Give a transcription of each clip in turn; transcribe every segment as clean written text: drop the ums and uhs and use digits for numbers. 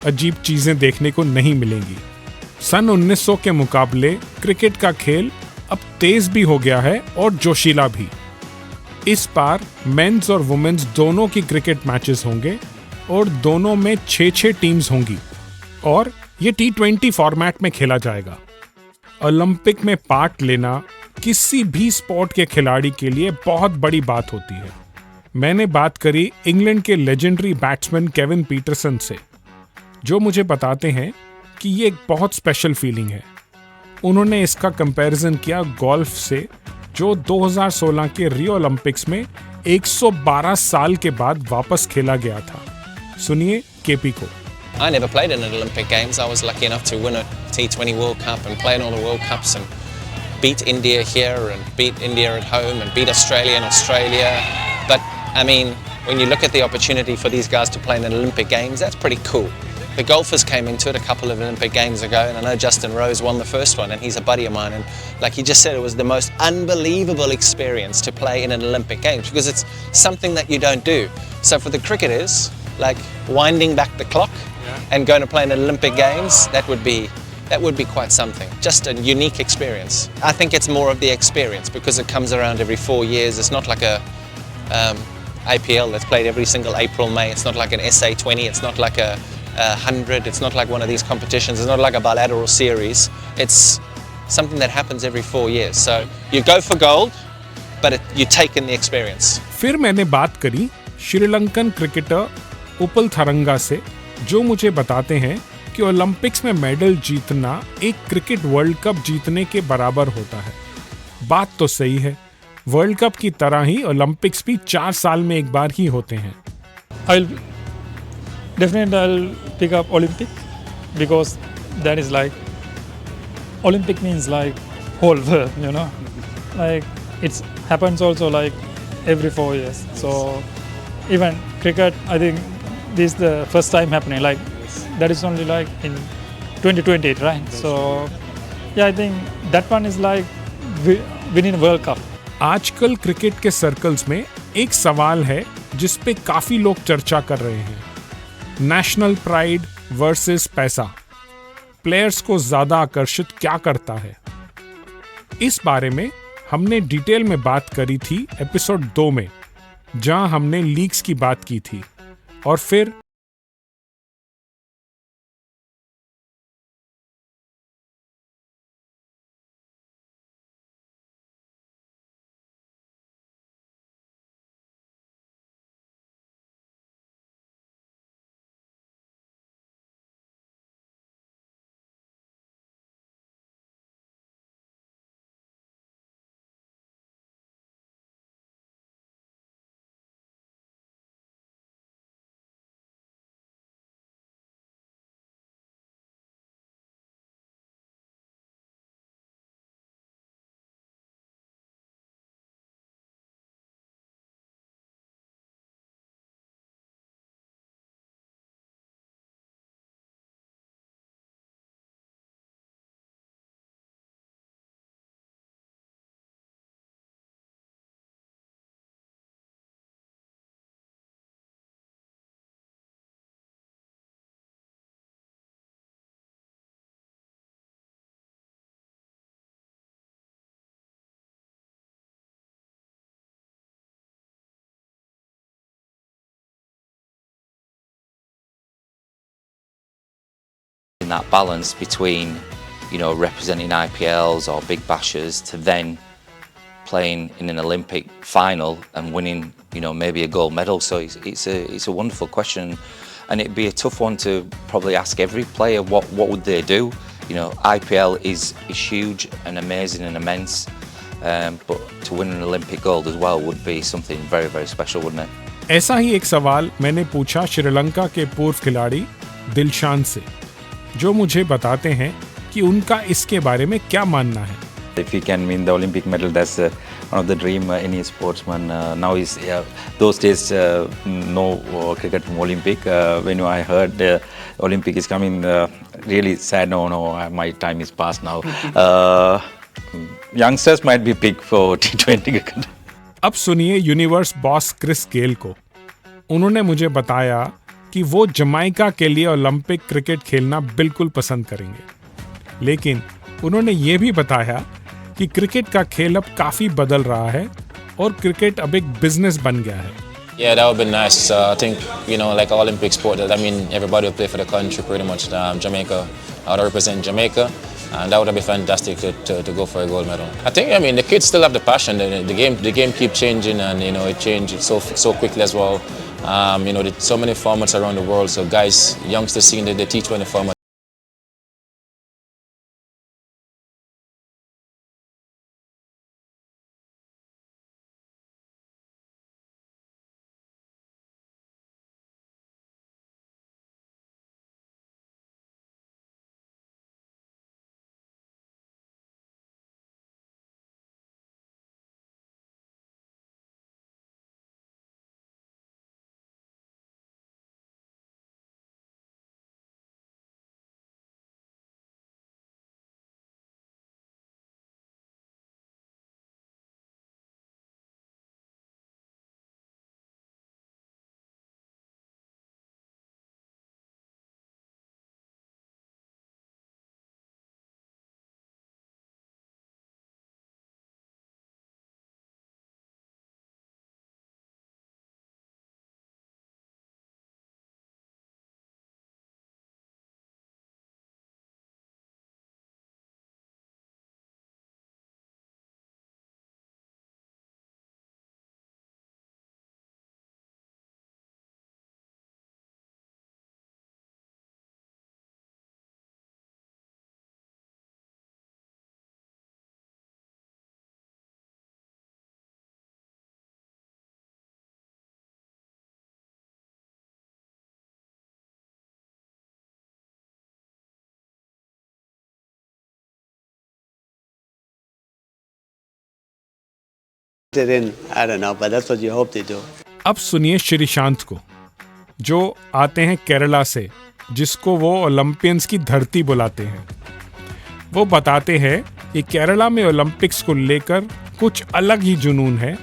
अजीब चीजें देखने को नहीं मिलेंगी। सन 1900 के मुकाबले क्रिकेट का खेल अब तेज भी हो गया है और जोशीला भी। इस बार मेंस और वुमेन्स दोनों की क्रिकेट मैचेस होंगे और दोनों में 6-6 टीम्स होंगी और ये T20 फॉर्मेट में खेला जाएगा। ओलंपिक में पार्ट लेना किसी भी स्पोर्ट के खिलाड़ी के लिए बहुत बड़ी बात होती है। मैंने बात करी इंग्लैंड के लेजेंडरी बैट्समैन केविन पीटरसन से, जो मुझे बताते हैं कि ये एक बहुत स्पेशल फीलिंग है। उन्होंने इसका कंपैरिजन किया गोल्फ से, जो 2016 के रियो ओलंपिक्स में 112 साल के बाद वापस खेला गया था। सुनिए केपी को। I never played in an Olympic Games. I was lucky enough to win a T20 World Cup and play in all the World Cups and beat India here and beat India at home and beat Australia in Australia. But, I mean, when you look at the opportunity for these guys to play in an Olympic Games, that's pretty cool. The golfers came into it a couple of Olympic Games ago, and I know Justin Rose won the first one, and he's a buddy of mine. And like he just said, it was the most unbelievable experience to play in an Olympic Games because it's something that you don't do. So for the cricketers, like winding back the clock and going to play in an Olympic Games, that would be quite something. Just a unique experience. I think it's more of the experience because it comes around every 4 years. It's not like a APL that's played every single April, May. It's not like an SA20. It's not like a 100. It's not like one of these competitions. It's not like a bilateral series. It's something that happens every 4 years. So you go for gold, but you take in the experience. फिर मैंने बात करी Sri Lankan cricketer उपल थरंगा से, जो मुझे बताते हैं कि ओलंपिक्स में मेडल जीतना एक क्रिकेट वर्ल्ड कप जीतने के बराबर होता है। बात तो सही है, वर्ल्ड कप की तरह ही ओलंपिक्स भी 4 साल में एक बार ही होते हैं। I'll pick up Olympic because that is like Olympic means like whole world, you know, like it happens also like every 4 years. So even cricket, I think this is the first time happening. Like that is only like in 2020, right? So yeah, I think that one is like winning World Cup. आजकल cricket के circles में एक सवाल है जिस पे काफी लोग चर्चा कर रहे हैं, नेशनल प्राइड वर्सेस पैसा। प्लेयर्स को ज्यादा आकर्षित क्या करता है? इस बारे में हमने डिटेल में बात करी थी एपिसोड 2 में, जहां हमने लीग्स की बात की थी, और फिर In that balance between, you know, representing IPLs or big bashers to then playing in an Olympic final and winning, you know, maybe a gold medal. So it's a wonderful question, and it'd be a tough one to probably ask every player what would they do. You know, IPL is huge and amazing and immense, but to win an Olympic gold as well would be something very, very special, wouldn't it? ऐसा ही एक सवाल मैंने पूछा श्रीलंका के पूर्व खिलाड़ी दिलशान से, जो मुझे बताते हैं कि उनका इसके बारे में क्या मानना है। If he can win the Olympic medal, that's one of the dream any sportsman. Now is those days no cricket from Olympic. When I heard Olympic is coming, really sad. No, my time is past now. Youngsters might be picked for T20 cricket. अब सुनिए universe boss Chris Gayle को। उन्होंने मुझे बताया कि वो Jamaica के लिए ओलंपिक क्रिकेट खेलना बिल्कुल पसंद करेंगे, लेकिन उन्होंने ये भी बताया कि क्रिकेट का खेल अब काफ़ी बदल रहा है और क्रिकेट अब एक बिजनेस बन गया है। Yeah, that would be nice. I think, like an Olympic sport, everybody will play for the country pretty much. Jamaica, I would represent Jamaica, and that would be fantastic to go for a gold medal. I think, the kids still have the passion. The game keeps changing, and, it changes so quickly as well. There's so many formats around the world, so guys, youngsters seeing the T20 format. In, I don't know, but that's what you hope they do. अब सुनिए श्रीशांत को, जो आते हैं केरला से, जिसको वो Olympians की धरती बुलाते हैं। वो बताते हैं कि केरला में ओलंपिक्स को लेकर कुछ अलग ही जुनून है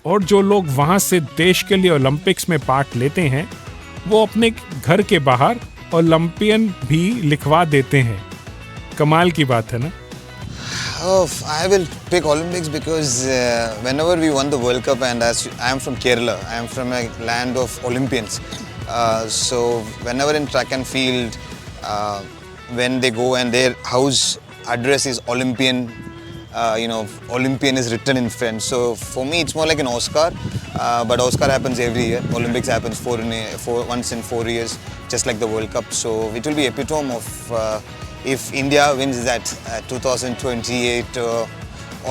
और जो लोग वहाँ से देश के लिए ओलंपिक्स में पार्ट लेते हैं वो अपने घर के बाहर ओलंपियन भी लिखवा देते हैं। कमाल की बात है ना। Oh, I will pick Olympics because whenever we won the World Cup, and I am from Kerala, I am from a land of Olympians. So whenever in track and field, when they go and their house address is Olympian, Olympian is written in French. So for me, it's more like an Oscar, but Oscar happens every year. Olympics happens once in 4 years, just like the World Cup. So it will be epitome of if India wins that 2028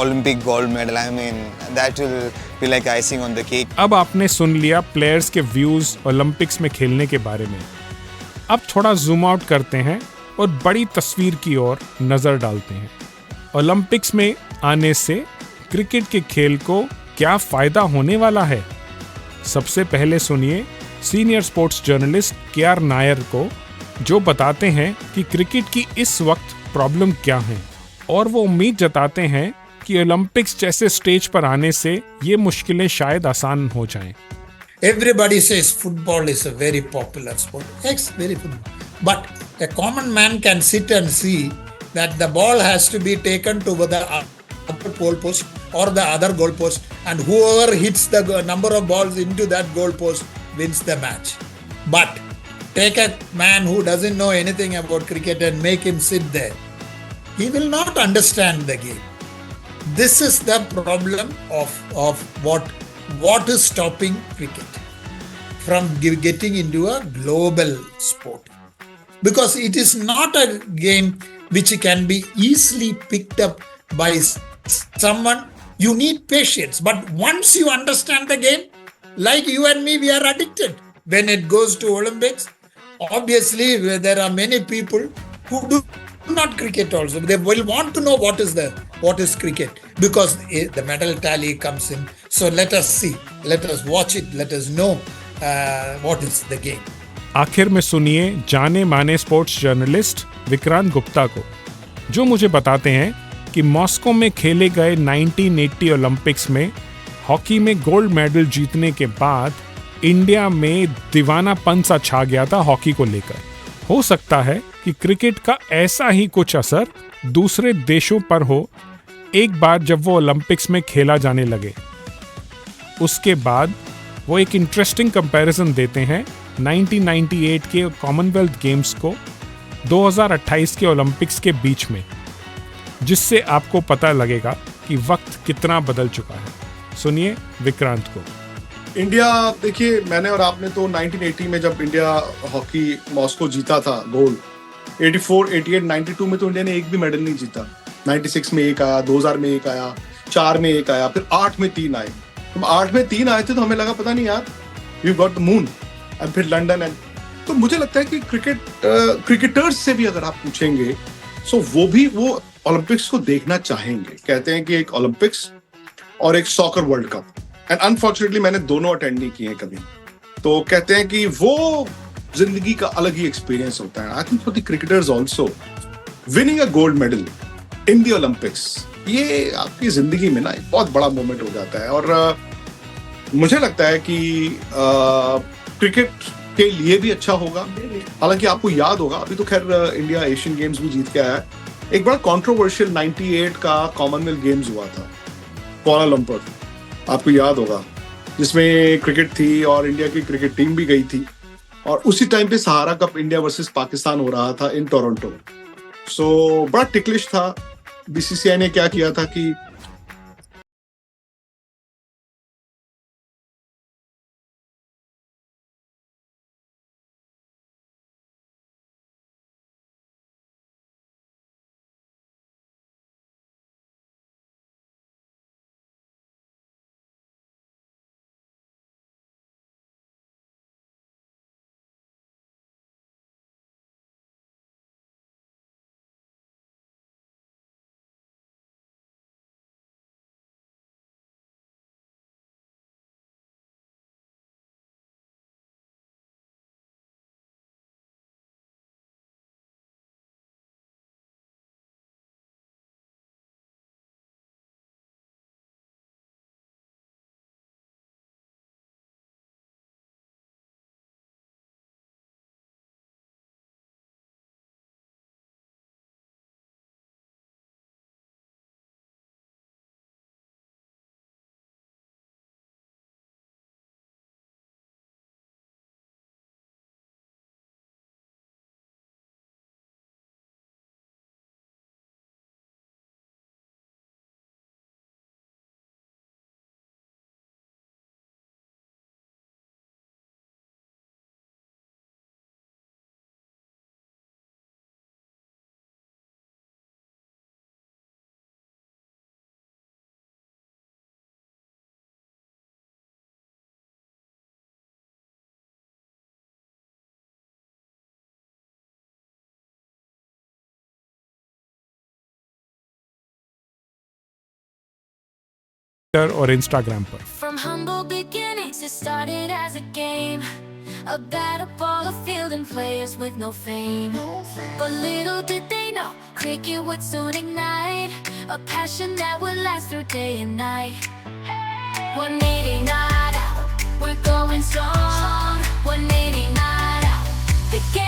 Olympic gold medal. I mean, that will be like icing on the cake. अब आपने सुन लिया players के views Olympics में खेलने के बारे में। अब थोड़ा जूम आउट करते हैं और बड़ी तस्वीर की ओर नजर डालते हैं। ओलंपिक्स में आने से क्रिकेट के खेल को क्या फायदा होने वाला है? सबसे पहले सुनिए senior sports journalist KR. Nair को, जो बताते हैं कि क्रिकेट की इस वक्त प्रॉब्लम क्या है और वो उम्मीद जताते हैं कि ओलंपिक्स जैसे स्टेज पर आने से ये मुश्किलें शायद आसान हो जाएं। Everybody says football is a very popular sport. Yes, very football. But a common man can sit and see that the ball has to be taken to the other goal post or the other goal post, and whoever hits the number of balls into that goal post wins the match. But take a man who doesn't know anything about cricket and make him sit there. He will not understand the game. This is the problem of what is stopping cricket from getting into a global sport. Because it is not a game which can be easily picked up by someone. You need patience. But once you understand the game, like you and me, we are addicted. When it goes to Olympics, obviously there are many people who do not cricket also. They will want to know what is cricket, because the medal tally comes in. So let us see, let us watch it, let us know what is the game. आखिर में सुनिए जाने माने sports journalist Vikrant Gupta को, जो मुझे बताते हैं कि मॉस्को में खेले गए 1980 ओलंपिक्स में हॉकी में गोल्ड मेडल जीतने के बाद इंडिया में दीवानापन सा छा गया था हॉकी को लेकर। हो सकता है कि क्रिकेट का ऐसा ही कुछ असर दूसरे देशों पर हो एक बार जब वो ओलंपिक्स में खेला जाने लगे। उसके बाद वो एक इंटरेस्टिंग कंपैरिजन देते हैं 1998 के कॉमनवेल्थ गेम्स को 2028 के ओलंपिक्स के बीच में, जिससे आपको पता लगेगा कि वक्त कितना बदल चुका है। सुनिए विक्रांत को। इंडिया, देखिए मैंने और आपने तो 1980 में जब इंडिया हॉकी मॉस्को जीता था गोल्ड, 84, 88, 92 में तो इंडिया ने एक भी मेडल नहीं जीता। 96 में एक आया, 2000 में एक आया, 4 में एक आया, फिर 8 में 3 आए। हम 8 में 3 आए थे तो हमें लगा पता नहीं यार, we got the moon. And फिर लंदन। एंड तो मुझे लगता है कि क्रिकेटर्स से भी अगर आप पूछेंगे सो वो ओलंपिक्स को देखना चाहेंगे। कहते हैं कि एक ओलंपिक्स और एक soccer world cup, and unfortunately मैंने दोनों अटेंड नहीं किए कभी, तो कहते हैं कि वो जिंदगी का अलग ही एक्सपीरियंस होता है। I think for the cricketers also winning a gold medal in the Olympics, ये आपकी जिंदगी में ना एक बहुत बड़ा मोमेंट हो जाता है। और मुझे लगता है कि क्रिकेट के लिए भी अच्छा होगा। हालांकि आपको याद होगा, अभी तो खैर इंडिया एशियन गेम्स भी जीत के आया है, एक बड़ा कंट्रोवर्शियल 98 का कॉमनवेल्थ गेम्स हुआ था कुआलालंपुर, आपको याद होगा, जिसमें क्रिकेट थी और इंडिया की क्रिकेट टीम भी गई थी। और उसी टाइम पे सहारा कप इंडिया वर्सेस पाकिस्तान हो रहा था इन टोरंटो। सो बड़ा टिकलिश था। बीसीसीआई ने क्या किया था कि और इंस्टाग्राम पर। From humble beginnings, it started as a game, a battle ball, a field, and players with no fame. But little did they know, cricket would soon ignite a passion that would last through day and night. 180 not out, we're going strong. 180 not out, the game